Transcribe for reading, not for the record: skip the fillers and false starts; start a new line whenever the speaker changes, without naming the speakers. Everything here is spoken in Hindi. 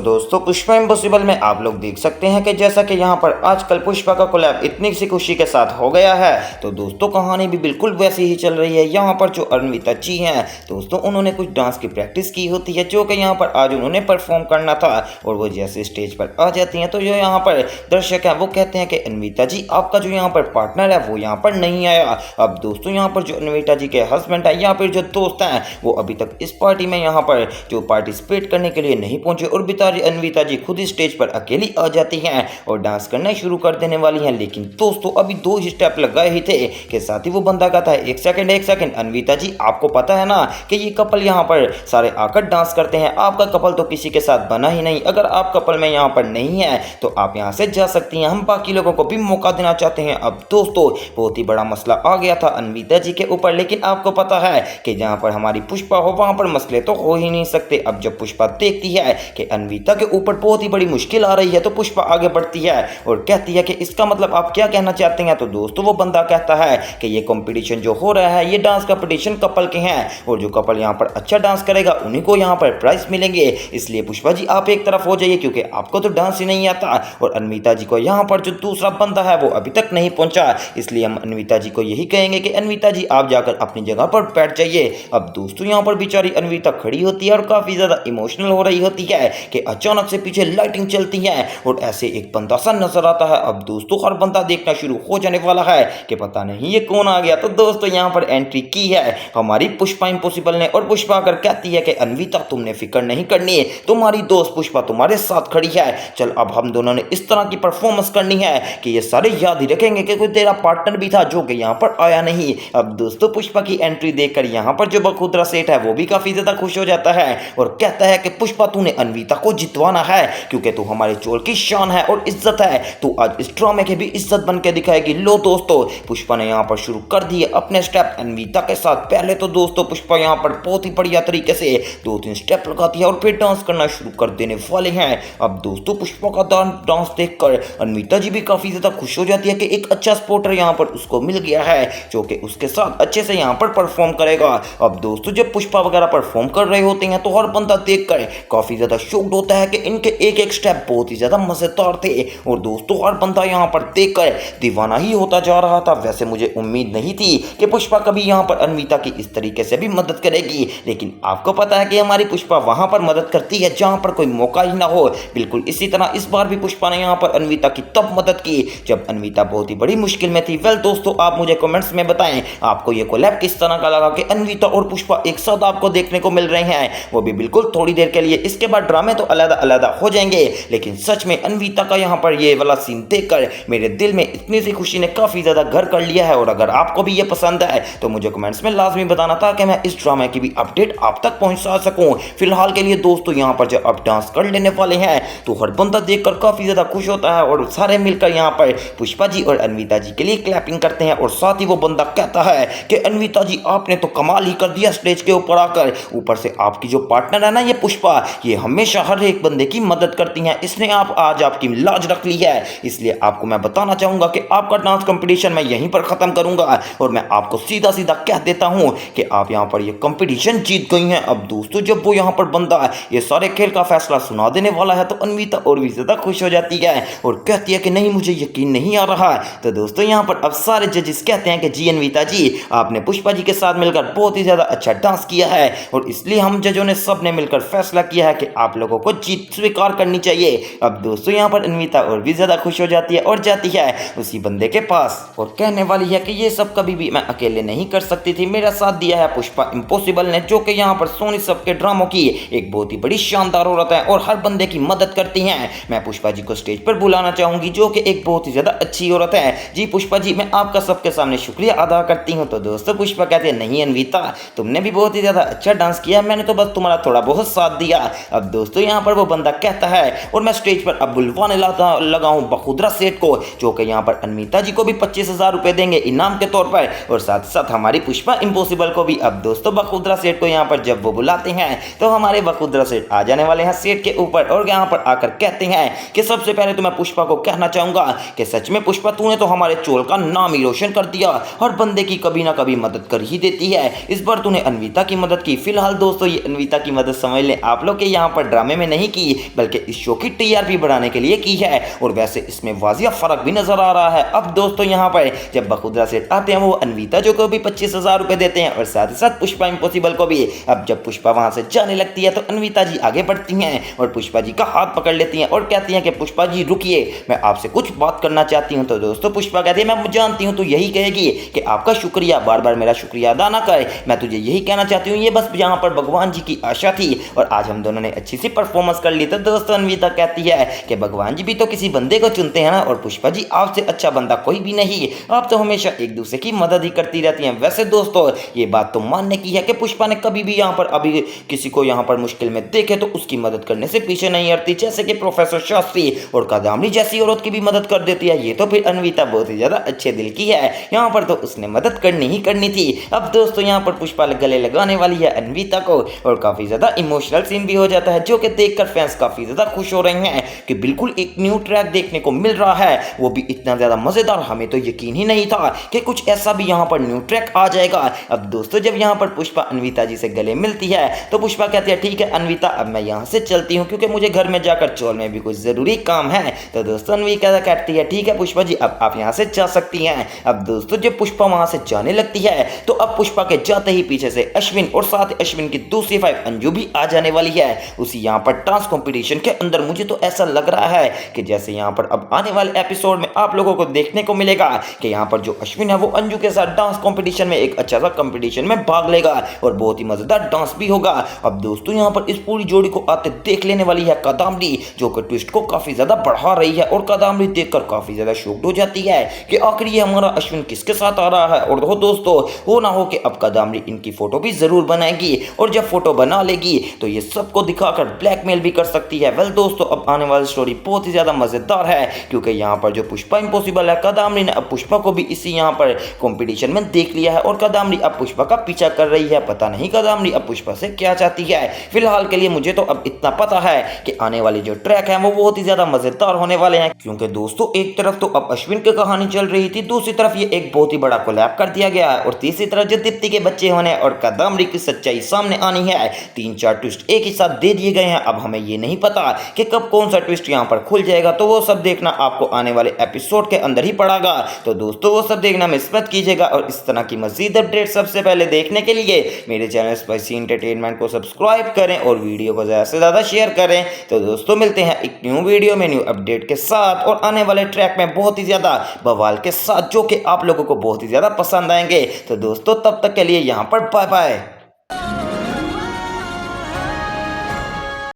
दोस्तों पुष्पा इम्पॉसिबल में आप लोग देख सकते हैं कि जैसा कि यहाँ पर आजकल पुष्पा का कोलैब इतनी सी खुशी के साथ हो गया है, तो दोस्तों कहानी भी बिल्कुल वैसी ही चल रही है। यहाँ पर जो अनविता जी हैं दोस्तों, उन्होंने कुछ डांस की प्रैक्टिस की होती है जो कि यहाँ पर आज उन्होंने परफॉर्म करना था, और वो जैसे स्टेज पर आ जाती हैं तो जो यहाँ पर दर्शक है वो कहते हैं कि अनविता जी आपका जो यहाँ पर पार्टनर है वो यहाँ पर नहीं आया। अब दोस्तों यहाँ पर जो अनविता जी के हस्बैंड है या फिर जो दोस्त हैं वो अभी तक इस पार्टी में यहाँ पर जो पार्टिसिपेट करने के लिए नहीं पहुंचे, और अनविता जी खुद ही स्टेज पर अकेली आ जाती हैं और डांस करना शुरू कर देने वाली हैं। लेकिन दोस्तों अभी दो ही स्टेप लगाए ही थे कि साथ ही वो बंदा कहता है एक सेकंड अनविता जी आपको पता है ना कि ये कपल यहाँ पर सारे आकर डांस करते हैं, आपका कपल तो किसी के साथ बना ही नहीं, अगर आप कपल में यहाँ पर नहीं है तो आप यहाँ से जा सकती हैं, हम बाकी लोगों को भी मौका देना चाहते हैं। अब दोस्तों बहुत ही बड़ा मसला आ गया था अनविता जी के ऊपर, लेकिन आपको पता है कि जहाँ पर हमारी पुष्पा हो वहाँ पर मसले तो हो ही नहीं सकते। अब जब पुष्पा देखती है कि अनविता के ऊपर बहुत ही बड़ी मुश्किल आ रही है तो पुष्पा आगे बढ़ती है और कहती है कि इसका मतलब आप क्या कहना चाहते हैं। तो दोस्तों वो बंदा कहता है कि ये कंपटीशन जो हो रहा है ये डांस कंपटीशन कपल के हैं, और जो कपल यहाँ पर अच्छा डांस करेगा उन्हीं को यहाँ पर प्राइज मिलेंगे, इसलिए पुष्पा जी आप एक तरफ हो जाइए क्योंकि आपको तो डांस ही नहीं आता, और अनविता जी को यहाँ पर जो दूसरा बंदा है वो अभी तक नहीं पहुंचा, इसलिए हम अनविता जी को यही कहेंगे कि अनविता जी आप जाकर अपनी जगह पर बैठ जाइए। अब दोस्तों यहाँ पर बेचारी अनविता खड़ी होती है और काफी ज्यादा इमोशनल हो रही होती है कि अचानक से पीछे लाइटिंग चलती है और ऐसे एक बंदा सा नजर आता है। अब दोस्तों हर बंदा देखना शुरू हो जाने वाला है कि पता नहीं ये कौन आ गया। तो दोस्तों यहाँ पर एंट्री की है हमारी पुष्पा इम्पॉसिबल ने, और पुष्पा आकर कहती है कि अनविता तुमने फिक्र नहीं करनी है, तुम्हारी दोस्त पुष्पा तुम्हारे साथ खड़ी है, चल अब हम दोनों ने इस तरह की परफॉर्मेंस करनी है कि ये सारे याद ही रखेंगे कि कोई तेरा पार्टनर भी था जो कि यहाँ पर आया नहीं। अब दोस्तों पुष्पा की एंट्री देखकर यहाँ पर जो बखुदरा सेठ है वो भी काफी ज्यादा खुश हो जाता है और कहता है कि पुष्पा तूने अनविता को जितवाना है क्योंकि तू हमारे चोल की शान है और इज्जत है, तू आज इस ड्रामे की भी इज्जत बन के दिखाएगी। लो दोस्तों पुष्पा ने यहाँ पर शुरू कर दिए अपने स्टेप अनविता के साथ। पहले तो दोस्तों पुष्पा यहाँ पर बहुत ही बढ़िया तरीके से 2-3 स्टेप लगाती है और फिर डांस करना शुरू कर देने वाले हैं। अब दोस्तों पुष्पा का डांस देखकर अनविता जी भी काफी ज्यादा खुश हो जाती है कि एक अच्छा स्पोर्टर यहाँ पर उसको मिल गया है जो कि उसके साथ अच्छे से यहाँ पर परफॉर्म करेगा। अब दोस्तों जब पुष्पा वगैरह परफॉर्म कर रहे होते हैं तो हर बंदा देखकर काफी ज्यादा शॉक्ड होता है कि इनके एक एक स्टेप बहुत ही ज्यादा मजेदार थे, और दोस्तों हर बंदा यहाँ पर देखकर दीवाना ही होता जा रहा था। वैसे मुझे उम्मीद नहीं थी कि पुष्पा कभी यहाँ पर अनविता की इस तरीके से भी मदद करेगी, लेकिन आपको पता है कि हमारी पुष्पा वहां पर मदद करती है जहां पर कोई मौका ही ना हो। बिल्कुल इसी तरह इस बार भी पुष्पा ने यहाँ पर अनविता की तब मदद की जब अनविता बहुत ही बड़ी मुश्किल में थी। वेल दोस्तों आप मुझे कमेंट्स में बताएं आपको ये कोलैब किस तरह का लगा कि अनविता और पुष्पा एक साथ आपको देखने को मिल रहे हैं, वो भी बिल्कुल थोड़ी देर के लिए। इसके बाद ड्रामे तो अलग अलग हो जाएंगे, लेकिन सच में अनविता का यहाँ पर ये वाला सीन देखकर मेरे दिल में इतनी सी खुशी ने काफी ज्यादा घर कर लिया है। और अगर आपको भी ये पसंद है तो मुझे कमेंट्स में लाजमी बताना था कि मैं इस ड्रामे की भी अपडेट आप तक पहुंचा सकूं। फिलहाल के लिए दोस्तों यहाँ पर जब अब डांस कर लेने वाले हैं तो हर बंदा देखकर काफी ज्यादा खुश होता है और सारे मिलकर यहाँ पर पुष्पा जी और अनविता जी के लिए क्लैपिंग करते हैं, और साथ ही वो बंदा कहता है कि अनविता जी आपने तो कमाल ही कर दिया स्टेज के ऊपर आकर, ऊपर से आपकी जो पार्टनर है ना ये पुष्पा, ये हमेशा हर एक बंदे की मदद करती हैं, इसने आप आज आपकी लाज रख ली है, इसलिए आपको मैं बताना चाहूंगा कि आपका डांस कंपटीशन मैं यहीं पर खत्म करूंगा और मैं आपको सीधा सीधा कह देता हूं कि आप यहां पर ये कंपटीशन जीत गई हैं। अब दोस्तों जब वो यहां पर बंदा ये सारे खेल का फैसला सुना देने वाला है तो अनविता और भी ज्यादा खुश हो जाती है और कहती है कि नहीं मुझे यकीन नहीं आ रहा। तो दोस्तों यहां पर अब सारे जजेस कहते हैं कि जी अनविता जी आपने पुष्पा जी के साथ मिलकर बहुत ही ज्यादा अच्छा डांस किया है, और इसलिए हम जजों ने सबने मिलकर फैसला किया है कि आप लोगों को जीत स्वीकार करनी चाहिए। अब दोस्तों यहाँ पर अनविता और भी ज्यादा खुश हो जाती है और जाती है उसी बंदे के पास और कहने वाली है कि ये सब कभी भी मैं अकेले नहीं कर सकती थी, मेरा साथ दिया है पुष्पा इम्पॉसिबल ने जो कि यहाँ पर सोनी सब के ड्रामों की एक बहुत ही बड़ी शानदार औरत है और हर बंदे की मदद करती हैं। मैं पुष्पा जी को स्टेज पर बुलाना चाहूंगी जो कि एक बहुत ही ज्यादा अच्छी औरत है। जी पुष्पा जी मैं आपका सबके सामने शुक्रिया अदा करती हूँ। तो दोस्तों पुष्पा कहते हैं नहीं अनविता तुमने भी बहुत ही ज्यादा अच्छा डांस किया, मैंने तो बस तुम्हारा थोड़ा बहुत साथ दिया। अब दोस्तों यहाँ पर वो बंदा कहता है और मैं स्टेज पर अब बुलवाने लगा हूँ बखुदरा सेठ को जो कि यहाँ पर अनविता जी को भी 25,000 रुपए देंगे इनाम के तौर पर, और साथ साथ हमारी पुष्पा इम्पॉसिबल को भी। अब दोस्तों बखुदरा सेठ को यहाँ पर जब वो बुलाते हैं तो हमारे बखुदरा सेठ आ जाने वाले हैं सेठ के ऊपर और यहाँ पर आकर कहते हैं कि सबसे पहले तो मैं पुष्पा को कहना चाहूंगा कि सच में पुष्पा तूने तो हमारे चोल का नाम ही रोशन कर दिया, हर बंदे की कभी ना कभी मदद कर ही देती है, इस बार तूने अनविता की मदद की। फिलहाल दोस्तों ये अनविता की मदद समझ लें आप लोग के यहाँ पर ड्रामे में नहीं की, बल्कि इस शो की टीआरपी बढ़ाने के लिए की है। और वैसे इसमें वाजिया फर्क भी नजर आ रहा है। अब दोस्तों यहाँ पर जब बखुदरा सेठ आते हैं वो अनवीता जो को भी 25,000 रुपए देते हैं और साथ ही साथ पुष्पा इम्पॉसिबल को भी। अब जब पुष्पा वहां से जाने लगती है तो अनवीता जी आगे बढ़ती हैं और पुष्पा जी का हाथ पकड़ लेती हैं और कहती हैं कि पुष्पा जी रुकिए, मैं आपसे कुछ बात करना चाहती हूँ। तो दोस्तों पुष्पा कहती है मैं जानती हूँ तू यही कहेगी कि आपका शुक्रिया, बार बार मेरा शुक्रिया अदा ना करे, मैं तुझे यही कहना चाहती हूँ, ये बस यहाँ पर भगवान जी की आशा थी और आज हम दोनों ने अच्छी सी परफॉर्मेंस कर ली। तो दोस्तों अनवीता कहती है कि भगवान जी भी तो किसी बंदे को चुनते हैं ना, और पुष्पा जी आपसे अच्छा बंदा कोई भी नहीं, आप तो हमेशा एक दूसरे की मदद ही करती रहती हैं। वैसे दोस्तों ये बात तो मानने की है कि पुष्पा ने कभी भी यहाँ पर अभी किसी को यहाँ पर मुश्किल में देखे तो उसकी मदद करने से पीछे नहीं हटती, जैसे कि प्रोफेसर शास्त्री और कादामनी जैसी औरत की भी मदद कर देती है। ये तो फिर अनवीता बहुत ही ज्यादा अच्छे दिल की है, यहाँ पर तो उसने मदद करनी ही करनी थी। अब दोस्तों यहाँ पर पुष्पा गले लगाने वाली है अनवीता को और काफी ज्यादा इमोशनल सीन भी हो जाता है, जो कि देखकर फैंस काफी ज्यादा खुश हो रहे हैं कि बिल्कुल एक न्यू ट्रैक देखने को मिल रहा है, वो भी इतना ज्यादा मजेदार। हमें तो यकीन ही नहीं था कि कुछ ऐसा भी यहाँ पर न्यू ट्रैक आ जाएगा। अब दोस्तों जब यहाँ पर पुष्पा अनवीता जी से गले मिलती है तो पुष्पा कहती है ठीक है अनवीता अब मैं यहाँ से चलती हूँ क्योंकि मुझे घर में जाकर चौल में भी कुछ जरूरी काम है। तो दोस्तों अनवीता कहती है ठीक है पुष्पा जी अब आप यहाँ से जा सकती हैं। अब दोस्तों जब पुष्पा वहां से जाने लगती है तो अब पुष्पा के जाते ही पीछे से अश्विन और साथ ही अश्विन की दूसरी वाइफ अंजू भी आ जाने वाली है उसी यहाँ पर डांस कंपटीशन के अंदर। मुझे तो ऐसा लग रहा है कि जैसे यहाँ पर अब आने वाले एपिसोड में आप लोगों को देखने को मिलेगा कि यहाँ पर जो अश्विन है वो अंजू के साथ डांस कंपटीशन में एक अच्छा सा कंपटीशन में भाग लेगा और बहुत ही मजेदार डांस भी होगा। अब दोस्तों यहाँ पर इस पूरी जोड़ी को आते देख लेने वाली है कादामनी, जो कि ट्विस्ट को काफी ज्यादा बढ़ा रही है और कादामनी देखकर काफी ज्यादा शॉक्ड हो जाती है कि आखिर ये हमारा अश्विन किसके साथ आ रहा है। और हो दोस्तों हो ना हो कि अब कादामनी इनकी फोटो भी जरूर बनाएगी और जब फोटो बना लेगी तो ये सबको दिखाकर ब्लैकमेल भी कर सकती है। वेल दोस्तों अब आने वाली स्टोरी बहुत ही ज्यादा मजेदार है क्योंकि यहाँ पर जो पुष्पा इम्पॉसिबल है कादामनी ने अब पुष्पा को भी इसी यहाँ पर कंपटीशन में देख लिया है और कादामनी अब पुष्पा का पीछा कर रही है। पता नहीं कादामनी अब पुष्पा से क्या चाहती है। फिलहाल के लिए मुझे तो अब इतना पता है कि आने वाली जो ट्रैक है वो बहुत ही ज्यादा मजेदार होने वाले हैं क्योंकि दोस्तों एक तरफ तो अब अश्विन की कहानी चल रही थी, दूसरी तरफ ये एक बहुत ही बड़ा कोलैब कर दिया गया है और तीसरी तरफ जो दीप्ति के बच्चे होने और कादामनी की सच्चाई सामने आनी है। 3-4 ट्विस्ट एक ही साथ दे दिए गए हैं। अब हमें ये नहीं पता कि कब कौन सा ट्विस्ट यहाँ पर खुल जाएगा, तो वो सब देखना आपको आने वाले एपिसोड के अंदर ही पड़ेगा। तो दोस्तों वो सब देखना मिस मत कीजिएगा और इस तरह की मजीद अपडेट सबसे पहले देखने के लिए मेरे चैनल स्पाइसी एंटरटेनमेंट को सब्सक्राइब करें और वीडियो को ज़्यादा से ज़्यादा शेयर करें। तो दोस्तों मिलते हैं एक न्यू वीडियो में न्यू अपडेट के साथ और आने वाले ट्रैक में बहुत ही ज़्यादा बवाल के साथ, जो कि आप लोगों को बहुत ही ज़्यादा पसंद आएंगे। तो दोस्तों तब तक के लिए यहाँ पर बाय बाय।